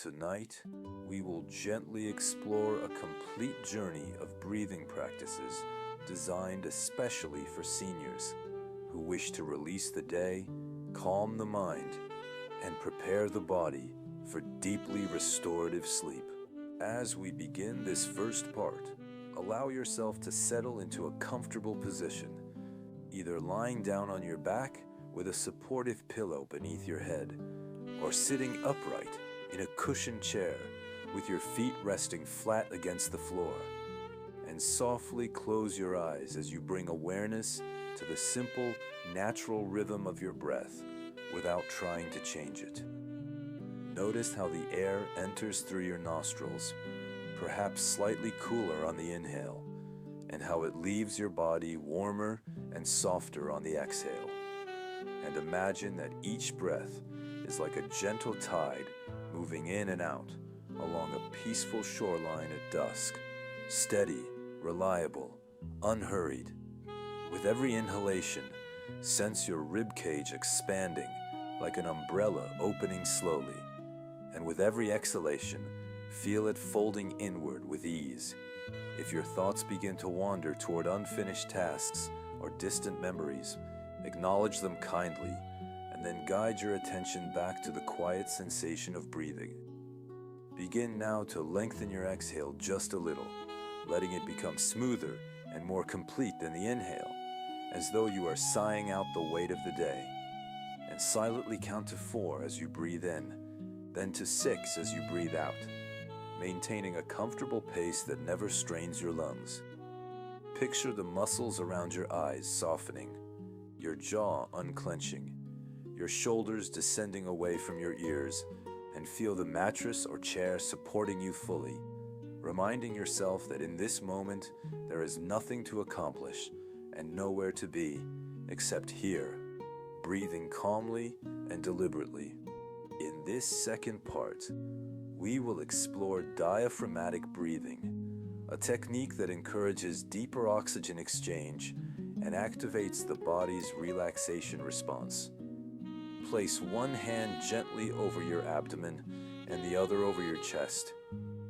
Tonight, we will gently explore a complete journey of breathing practices designed especially for seniors who wish to release the day, calm the mind, and prepare the body for deeply restorative sleep. As we begin this first part, allow yourself to settle into a comfortable position, either lying down on your back with a supportive pillow beneath your head, or sitting upright in a cushioned chair with your feet resting flat against the floor. And softly close your eyes as you bring awareness to the simple, natural rhythm of your breath without trying to change it. Notice how the air enters through your nostrils, perhaps slightly cooler on the inhale, and how it leaves your body warmer and softer on the exhale. And imagine that each breath is like a gentle tide moving in and out along a peaceful shoreline at dusk, steady, reliable, unhurried. With every inhalation, sense your rib cage expanding like an umbrella opening slowly, and with every exhalation, feel it folding inward with ease. If your thoughts begin to wander toward unfinished tasks or distant memories, acknowledge them kindly, and then guide your attention back to the quiet sensation of breathing. Begin now to lengthen your exhale just a little, letting it become smoother and more complete than the inhale, as though you are sighing out the weight of the day. And silently count to 4 as you breathe in, then to 6 as you breathe out, maintaining a comfortable pace that never strains your lungs. Picture the muscles around your eyes softening, your jaw unclenching, your shoulders descending away from your ears, and feel the mattress or chair supporting you fully, reminding yourself that in this moment there is nothing to accomplish and nowhere to be except here, breathing calmly and deliberately. In this second part, we will explore diaphragmatic breathing, a technique that encourages deeper oxygen exchange and activates the body's relaxation response. Place one hand gently over your abdomen and the other over your chest,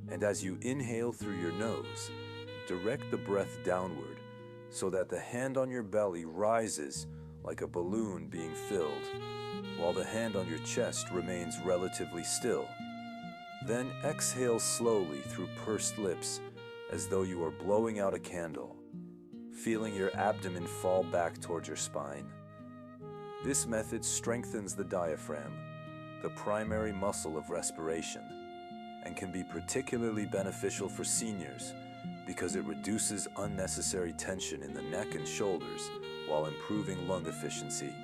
and as you inhale through your nose, direct the breath downward so that the hand on your belly rises like a balloon being filled, while the hand on your chest remains relatively still. Then exhale slowly through pursed lips as though you are blowing out a candle, feeling your abdomen fall back towards your spine. This method strengthens the diaphragm, the primary muscle of respiration, and can be particularly beneficial for seniors because it reduces unnecessary tension in the neck and shoulders while improving lung efficiency.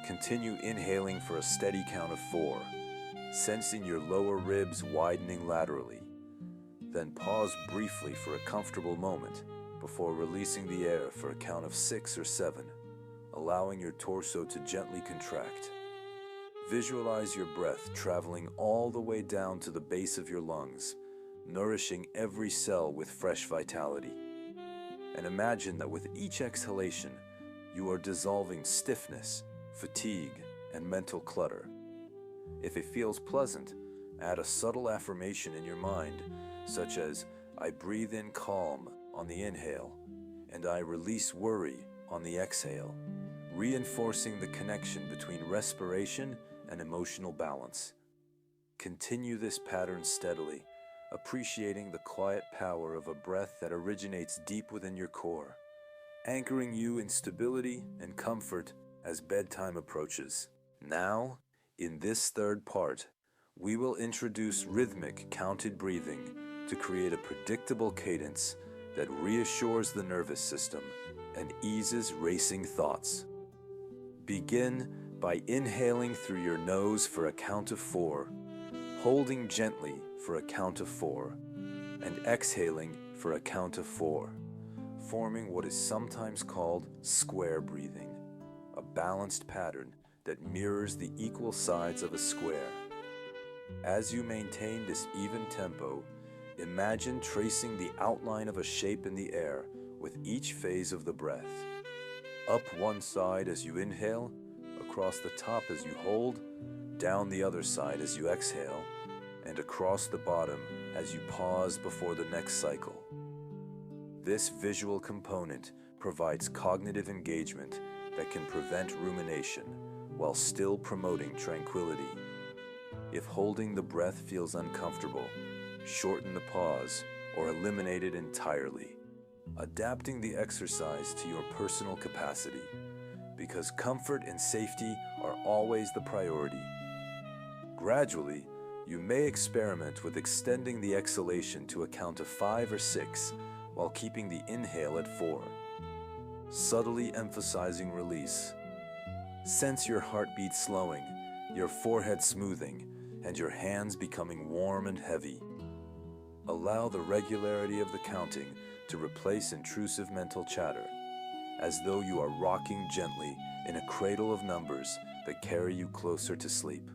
Continue inhaling for a steady count of 4, sensing your lower ribs widening laterally. Then pause briefly for a comfortable moment before releasing the air for a count of 6 or 7, allowing your torso to gently contract. Visualize your breath traveling all the way down to the base of your lungs, nourishing every cell with fresh vitality. And imagine that with each exhalation, you are dissolving stiffness, fatigue, and mental clutter. If it feels pleasant, add a subtle affirmation in your mind, such as, "I breathe in calm" on the inhale, and "I release worry" on the exhale, reinforcing the connection between respiration and emotional balance. Continue this pattern steadily, appreciating the quiet power of a breath that originates deep within your core, anchoring you in stability and comfort as bedtime approaches. Now, in this third part, we will introduce rhythmic counted breathing to create a predictable cadence that reassures the nervous system and eases racing thoughts. Begin by inhaling through your nose for a count of 4, holding gently for a count of 4, and exhaling for a count of 4, forming what is sometimes called square breathing, a balanced pattern that mirrors the equal sides of a square. As you maintain this even tempo, imagine tracing the outline of a shape in the air with each phase of the breath. Up one side as you inhale, across the top as you hold, down the other side as you exhale, and across the bottom as you pause before the next cycle. This visual component provides cognitive engagement that can prevent rumination while still promoting tranquility. If holding the breath feels uncomfortable, shorten the pause or eliminate it entirely, adapting the exercise to your personal capacity, because comfort and safety are always the priority. Gradually, you may experiment with extending the exhalation to a count of 5 or 6 while keeping the inhale at 4, subtly emphasizing release. Sense your heartbeat slowing, your forehead smoothing, and your hands becoming warm and heavy. Allow the regularity of the counting to replace intrusive mental chatter, as though you are rocking gently in a cradle of numbers that carry you closer to sleep.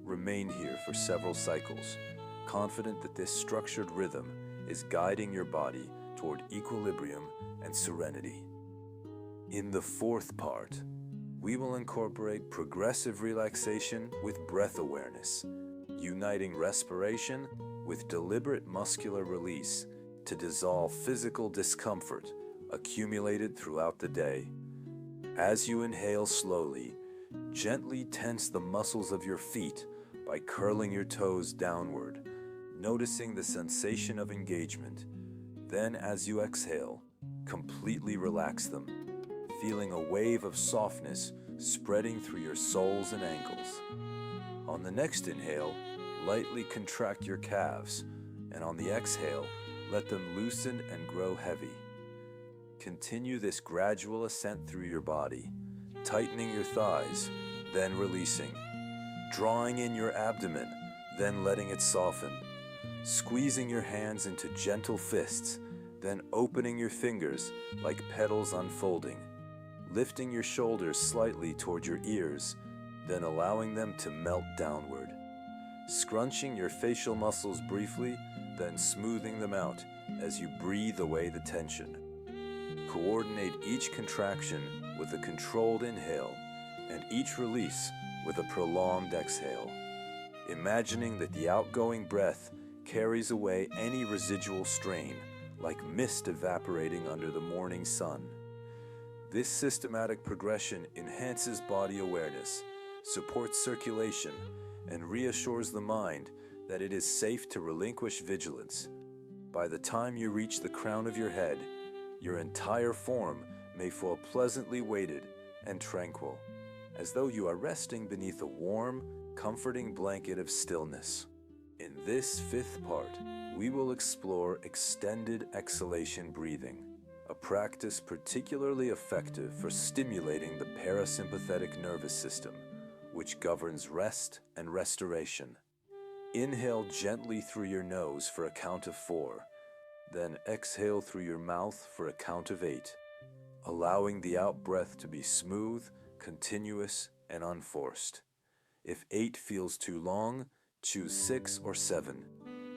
Remain here for several cycles, confident that this structured rhythm is guiding your body toward equilibrium and serenity. In the fourth part, we will incorporate progressive relaxation with breath awareness, uniting respiration with deliberate muscular release to dissolve physical discomfort accumulated throughout the day. As you inhale slowly, gently tense the muscles of your feet by curling your toes downward, noticing the sensation of engagement. Then, as you exhale, completely relax them, feeling a wave of softness spreading through your soles and ankles. On the next inhale, lightly contract your calves, and on the exhale, let them loosen and grow heavy. Continue this gradual ascent through your body, tightening your thighs, then releasing, drawing in your abdomen, then letting it soften, squeezing your hands into gentle fists, then opening your fingers like petals unfolding, lifting your shoulders slightly toward your ears, then allowing them to melt downward, scrunching your facial muscles briefly, then smoothing them out as you breathe away the tension. Coordinate each contraction with a controlled inhale and each release with a prolonged exhale, imagining that the outgoing breath carries away any residual strain like mist evaporating under the morning sun. This systematic progression enhances body awareness, supports circulation, and reassures the mind that it is safe to relinquish vigilance. By the time you reach the crown of your head, your entire form may feel pleasantly weighted and tranquil, as though you are resting beneath a warm, comforting blanket of stillness. In this fifth part, we will explore extended exhalation breathing, a practice particularly effective for stimulating the parasympathetic nervous system, which governs rest and restoration. Inhale gently through your nose for a count of 4, then exhale through your mouth for a count of 8, allowing the out-breath to be smooth, continuous, and unforced. If 8 feels too long, choose 6 or 7,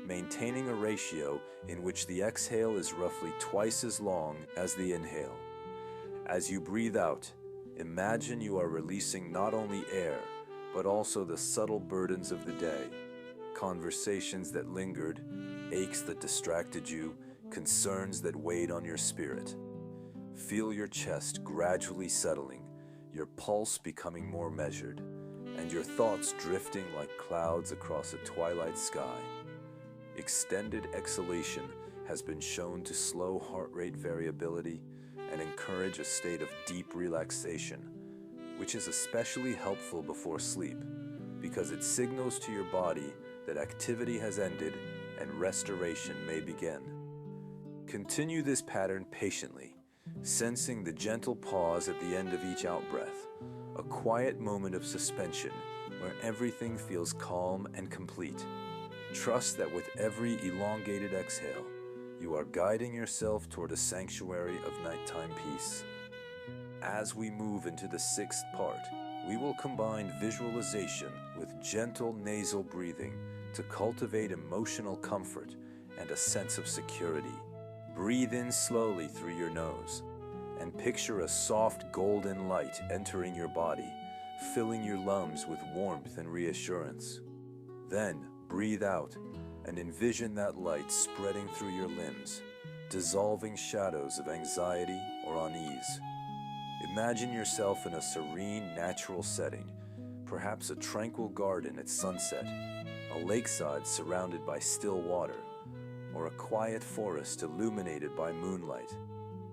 maintaining a ratio in which the exhale is roughly twice as long as the inhale. As you breathe out, imagine you are releasing not only air, but also the subtle burdens of the day, conversations that lingered, aches that distracted you, concerns that weighed on your spirit. Feel your chest gradually settling, your pulse becoming more measured, and your thoughts drifting like clouds across a twilight sky. Extended exhalation has been shown to slow heart rate variability and encourage a state of deep relaxation, which is especially helpful before sleep because it signals to your body that activity has ended and restoration may begin. Continue this pattern patiently, sensing the gentle pause at the end of each out-breath, a quiet moment of suspension where everything feels calm and complete. Trust that with every elongated exhale, you are guiding yourself toward a sanctuary of nighttime peace. As we move into the sixth part, we will combine visualization with gentle nasal breathing to cultivate emotional comfort and a sense of security. Breathe in slowly through your nose and picture a soft golden light entering your body, filling your lungs with warmth and reassurance. Then breathe out and envision that light spreading through your limbs, dissolving shadows of anxiety or unease. Imagine yourself in a serene, natural setting, perhaps a tranquil garden at sunset, a lakeside surrounded by still water, or a quiet forest illuminated by moonlight.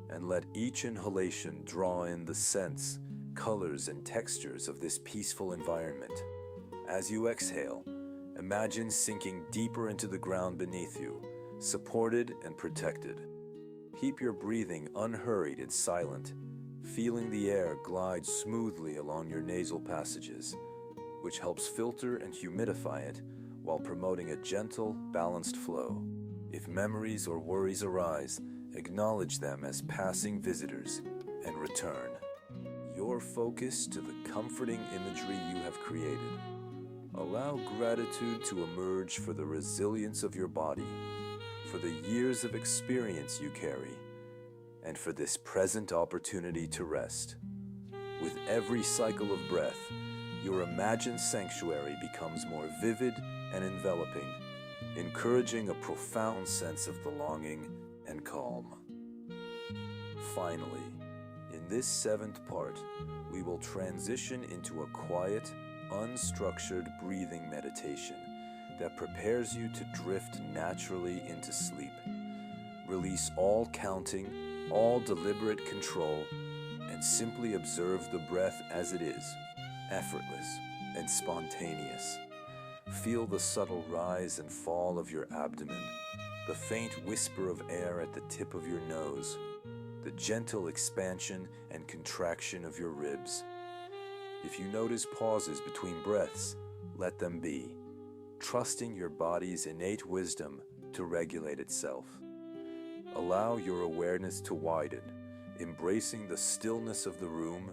And let each inhalation draw in the scents, colors, and textures of this peaceful environment. As you exhale, imagine sinking deeper into the ground beneath you, supported and protected. Keep your breathing unhurried and silent, feeling the air glide smoothly along your nasal passages, which helps filter and humidify it while promoting a gentle, balanced flow. If memories or worries arise, acknowledge them as passing visitors and return your focus to the comforting imagery you have created. Allow gratitude to emerge for the resilience of your body, for the years of experience you carry, and for this present opportunity to rest. With every cycle of breath, your imagined sanctuary becomes more vivid and enveloping, encouraging a profound sense of belonging and calm. Finally, in this seventh part, we will transition into a quiet, unstructured breathing meditation that prepares you to drift naturally into sleep. Release all counting, all deliberate control, and simply observe the breath as it is, effortless and spontaneous. Feel the subtle rise and fall of your abdomen, the faint whisper of air at the tip of your nose, the gentle expansion and contraction of your ribs. If you notice pauses between breaths, let them be, trusting your body's innate wisdom to regulate itself. Allow your awareness to widen, embracing the stillness of the room,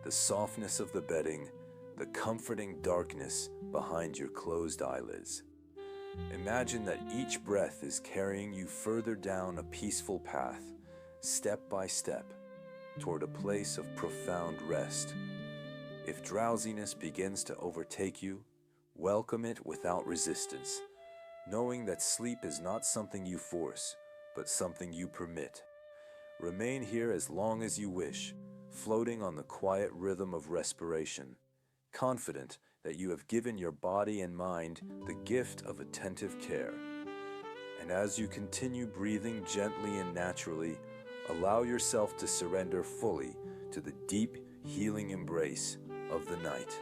the softness of the bedding, the comforting darkness behind your closed eyelids. Imagine that each breath is carrying you further down a peaceful path, step by step, toward a place of profound rest. If drowsiness begins to overtake you, welcome it without resistance, knowing that sleep is not something you force, but something you permit. Remain here as long as you wish, floating on the quiet rhythm of respiration, confident that you have given your body and mind the gift of attentive care. And as you continue breathing gently and naturally, allow yourself to surrender fully to the deep, healing embrace of the night.